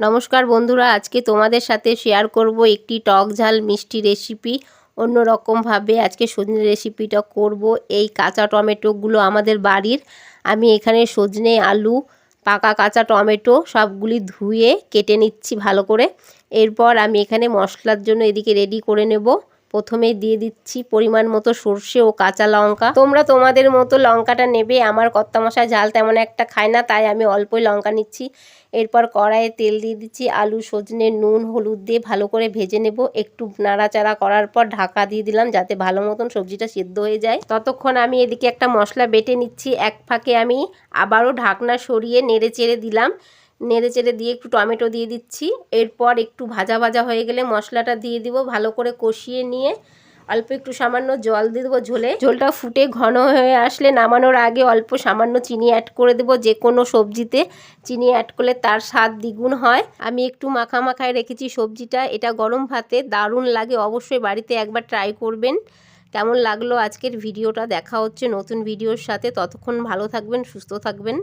নমস্কার বন্ধুরা, আজকে তোমাদের সাথে শেয়ার করব একটি টক ঝাল মিষ্টি রেসিপি। অন্য রকমভাবে আজকে সজনে রেসিপিটা করব। এই কাঁচা টমেটোগুলো আমাদের বাড়ির। আমি এখানে সজনে, আলু, পাকা কাঁচা টমেটো সবগুলি ধুয়ে কেটে নিচ্ছি ভালো করে। এরপর আমি এখানে মশলার জন্য এদিকে রেডি করে নেব। প্রথমেই দিয়ে দিচ্ছি পরিমাণ মতো সর্ষে ও কাঁচা লঙ্কা। তোমরা তোমাদের মতো লঙ্কাটা নেবে। আমার কর্তামশাই ঝাল তেমন একটা খায় না, তাই আমি অল্পই লঙ্কা নিচ্ছি। এরপর কড়াইয়ে তেল দিয়ে দিচ্ছি। আলু, সজনে, নুন, হলুদ দিয়ে ভালো করে ভেজে নেব। একটু নাড়াচাড়া করার পর ঢাকা দিয়ে দিলাম যাতে ভালো মতন সবজিটা সিদ্ধ হয়ে যায়। ততক্ষণ আমি এদিকে একটা মশলা বেটে নিচ্ছি। এক ফাঁকে আমি আবারও ঢাকনা সরিয়ে নেড়ে চেড়ে দিলাম। নেড়ে চেড়ে দিয়ে একটু টমেটো দিয়ে দিচ্ছি। এরপর একটু ভাজা ভাজা হয়ে গেলে মশলাটা দিয়ে দিব। ভালো করে কষিয়ে নিয়ে অল্প একটু সামান্য জল দিয়ে দেবো ঝোলে। ঝোলটা ফুটে ঘন হয়ে আসলে নামানোর আগে অল্প সামান্য চিনি অ্যাড করে দেবো। যে কোনো সবজিতে চিনি অ্যাড করলে তার স্বাদ দ্বিগুণ হয়। আমি একটু মাখা মাখায় রেখেছি সবজিটা। এটা গরম ভাতে দারুণ লাগে। অবশ্যই বাড়িতে একবার ট্রাই করবেন। কেমন লাগলো আজকের ভিডিওটা? দেখা হচ্ছে নতুন ভিডিওর সাথে। ততক্ষণ ভালো থাকবেন, সুস্থ থাকবেন।